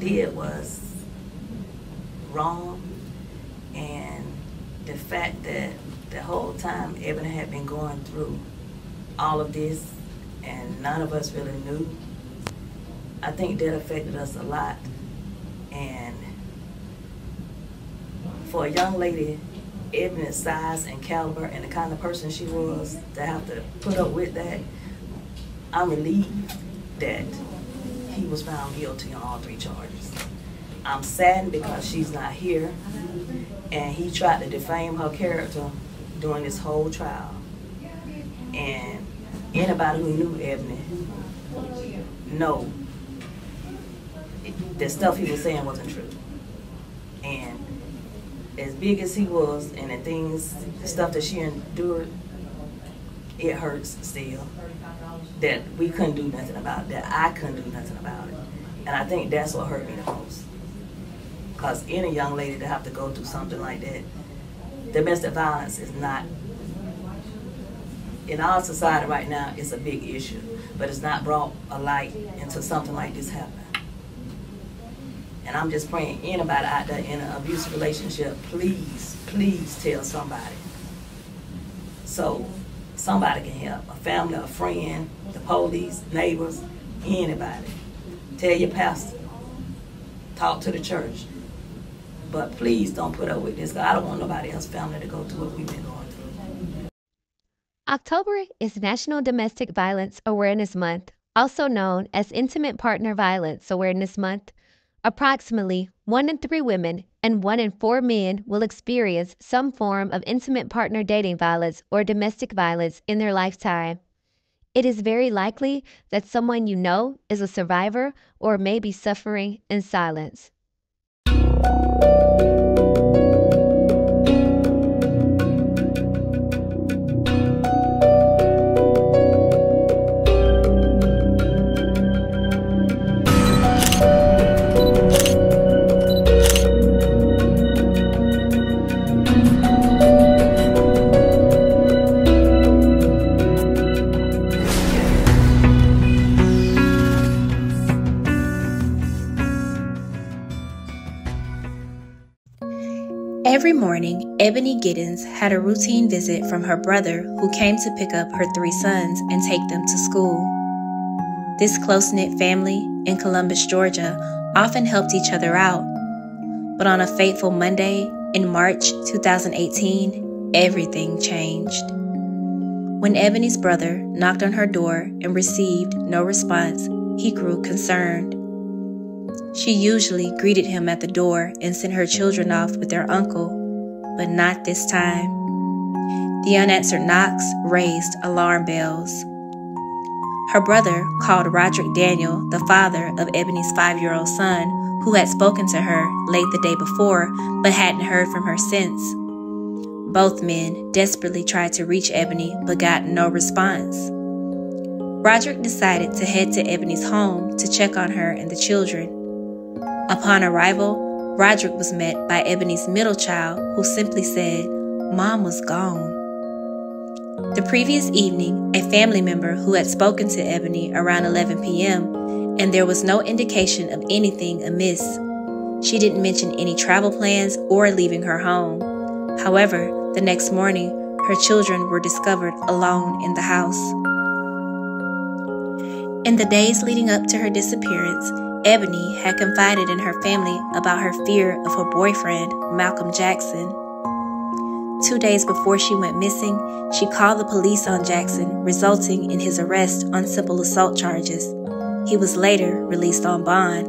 did was wrong, and the fact that the whole time Ebony had been going through all of this and none of us really knew, I think that affected us a lot. And for a young lady Ebony's size and caliber and the kind of person she was to have to put up with that, I'm relieved that he was found guilty on all 3 charges. I'm saddened because she's not here, and he tried to defame her character during this whole trial. And anybody who knew Ebony know the stuff he was saying wasn't true. And as big as he was, and the stuff that she endured, it hurts still. That we couldn't do nothing about it, that I couldn't do nothing about it. And I think that's what hurt me the most. Because any young lady to have to go through something like that, domestic violence is not, in our society right now, it's a big issue, but it's not brought a light into something like this happening. And I'm just praying anybody out there in an abusive relationship, please, please tell somebody. So somebody can help, a family, a friend, the police, neighbors, anybody. Tell your pastor, talk to the church. But please don't put up with this, because I don't want nobody else's family to go through what we've been going through. October is National Domestic Violence Awareness Month, also known as Intimate Partner Violence Awareness Month. Approximately 1 in 3 women and 1 in 4 men will experience some form of intimate partner dating violence or domestic violence in their lifetime. It is very likely that someone you know is a survivor or may be suffering in silence. Every morning, Ebony Giddens had a routine visit from her brother who came to pick up her 3 sons and take them to school. This close-knit family in Columbus, Georgia often helped each other out. But on a fateful Monday in March 2018, everything changed. When Ebony's brother knocked on her door and received no response, he grew concerned. She usually greeted him at the door and sent her children off with their uncle, but not this time. The unanswered knocks raised alarm bells. Her brother called Roderick Daniel, the father of Ebony's 5-year-old son, who had spoken to her late the day before but hadn't heard from her since. Both men desperately tried to reach Ebony but got no response. Roderick decided to head to Ebony's home to check on her and the children. Upon arrival, Roderick was met by Ebony's middle child, who simply said, "Mom was gone." The previous evening, a family member who had spoken to Ebony around 11 p.m., and there was no indication of anything amiss. She didn't mention any travel plans or leaving her home. However, the next morning, her children were discovered alone in the house. In the days leading up to her disappearance, Ebony had confided in her family about her fear of her boyfriend, Malcolm Jackson. 2 days before she went missing, she called the police on Jackson, resulting in his arrest on simple assault charges. He was later released on bond.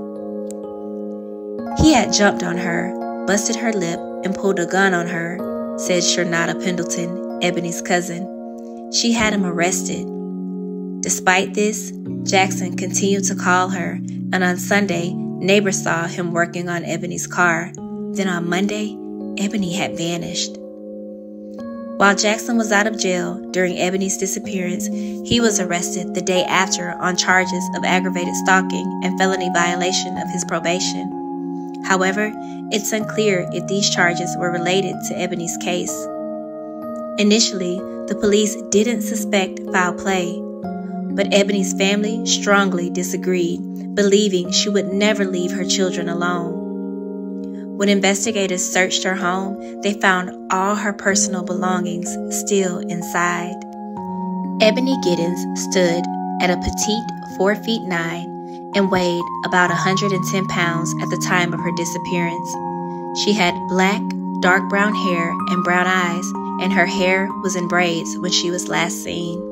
He had jumped on her, busted her lip, and pulled a gun on her, said Shernada Pendleton, Ebony's cousin. She had him arrested. Despite this, Jackson continued to call her, and on Sunday, neighbors saw him working on Ebony's car. Then on Monday, Ebony had vanished. While Jackson was out of jail during Ebony's disappearance, he was arrested the day after on charges of aggravated stalking and felony violation of his probation. However, it's unclear if these charges were related to Ebony's case. Initially, the police didn't suspect foul play, but Ebony's family strongly disagreed, believing she would never leave her children alone. When investigators searched her home, they found all her personal belongings still inside. Ebony Giddens stood at a petite 4 feet 9 and weighed about 110 pounds at the time of her disappearance. She had black, dark brown hair and brown eyes, and her hair was in braids when she was last seen.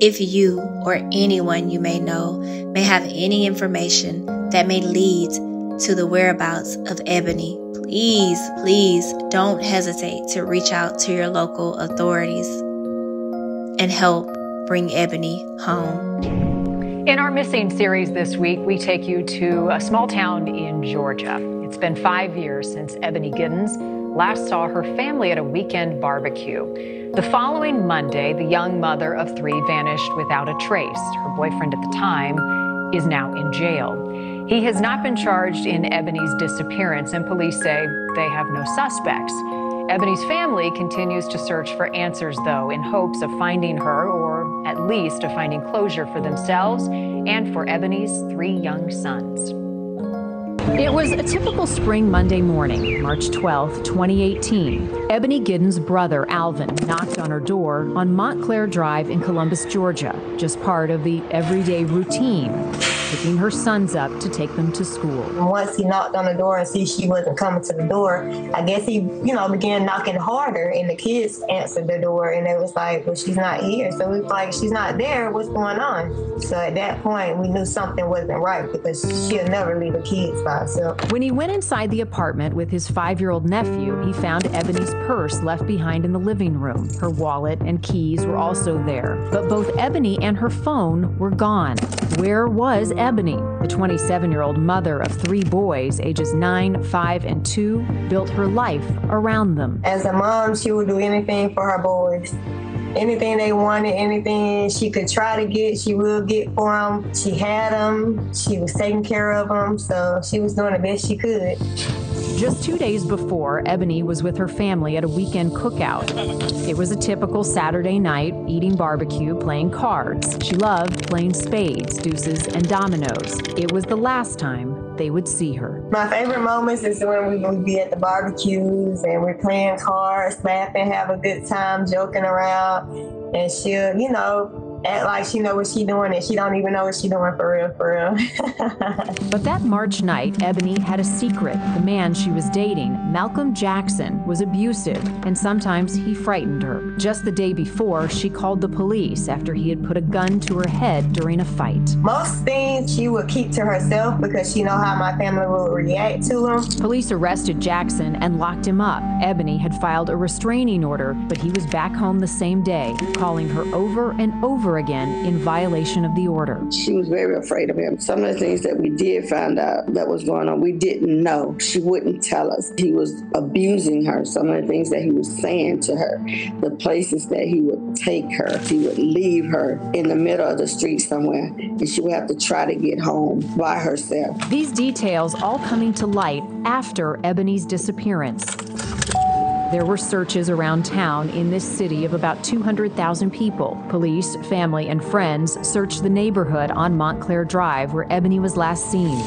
If you or anyone you may know may have any information that may lead to the whereabouts of Ebony, please don't hesitate to reach out to your local authorities and help bring Ebony home. In our Missing series this week, we take you to a small town in Georgia. It's been 5 years since Ebony Giddens last saw her family at a weekend barbecue. The following Monday, the young mother of 3 vanished without a trace. Her boyfriend at the time is now in jail. He has not been charged in Ebony's disappearance, and police say they have no suspects. Ebony's family continues to search for answers, though, in hopes of finding her, or at least of finding closure for themselves and for Ebony's 3 young sons. It was a typical spring Monday morning, March 12, 2018. Ebony Giddens' brother, Alvin, knocked on her door on Montclair Drive in Columbus, Georgia, just part of the everyday routine, picking her sons up to take them to school. Once he knocked on the door and see she wasn't coming to the door, I guess he, began knocking harder, and the kids answered the door, and it was like, well, she's not here. So we was like, she's not there, what's going on? So at that point, we knew something wasn't right, because she'll never leave the kids by herself. When he went inside the apartment with his 5-year-old nephew, he found Ebony's purse left behind in the living room. Her wallet and keys were also there, but both Ebony and her phone were gone. Where was Ebony? The 27-year-old mother of 3 boys, ages 9, 5, and 2, built her life around them. As a mom, she would do anything for her boys. Anything they wanted, anything she could try to get, she will get for them. She had them. She was taking care of them, so she was doing the best she could. Just 2 days before, Ebony was with her family at a weekend cookout. It was a typical Saturday night, eating barbecue, playing cards. She loved playing spades, deuces, and dominoes. It was the last time they would see her. My favorite moments is when we would be at the barbecues and we're playing cards, laughing, have a good time, joking around, and she'll, act like she know what she doing, and she don't even know what she doing for real. But that March night, Ebony had a secret. The man she was dating, Malcolm Jackson, was abusive, and sometimes he frightened her. Just the day before, she called the police after he had put a gun to her head during a fight. Most things she would keep to herself because she know how my family will react to him. Police arrested Jackson and locked him up. Ebony had filed a restraining order, but he was back home the same day, calling her over and over again in violation of the order. She was very afraid of him. Some of the things that we did find out that was going on, we didn't know. She wouldn't tell us. He was abusing her. Some of the things that he was saying to her, the places that he would take her. He would leave her in the middle of the street somewhere, and she would have to try to get home by herself. These details all coming to light after Ebony's disappearance. There were searches around town in this city of about 200,000 people. Police, family, and friends searched the neighborhood on Montclair Drive where Ebony was last seen.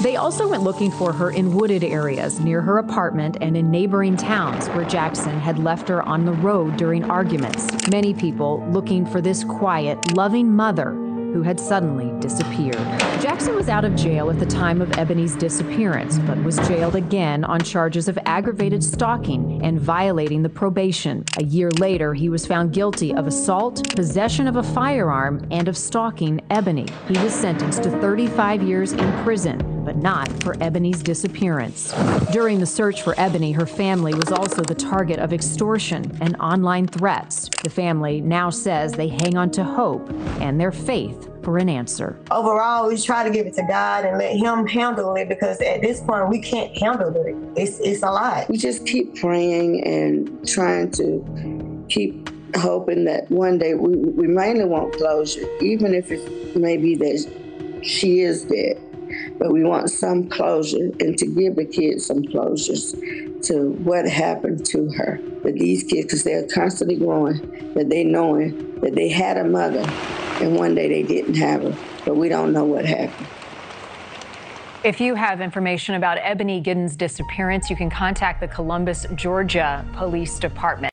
They also went looking for her in wooded areas near her apartment and in neighboring towns where Jackson had left her on the road during arguments. Many people looking for this quiet, loving mother who had suddenly disappeared. Jackson was out of jail at the time of Ebony's disappearance, but was jailed again on charges of aggravated stalking and violating the probation. A year later, he was found guilty of assault, possession of a firearm, and of stalking Ebony. He was sentenced to 35 years in prison, but not for Ebony's disappearance. During the search for Ebony, her family was also the target of extortion and online threats. The family now says they hang on to hope and their faith for an answer. Overall, we try to give it to God and let him handle it, because at this point, we can't handle it. It's a lot. We just keep praying and trying to keep hoping that one day we mainly want closure, even if it may be that she is dead. But we want some closure and to give the kids some closures to what happened to her. But these kids, because they're constantly growing, that they knowing that they had a mother and one day they didn't have her, but we don't know what happened. If you have information about Ebony Giddens' disappearance, you can contact the Columbus, Georgia Police Department.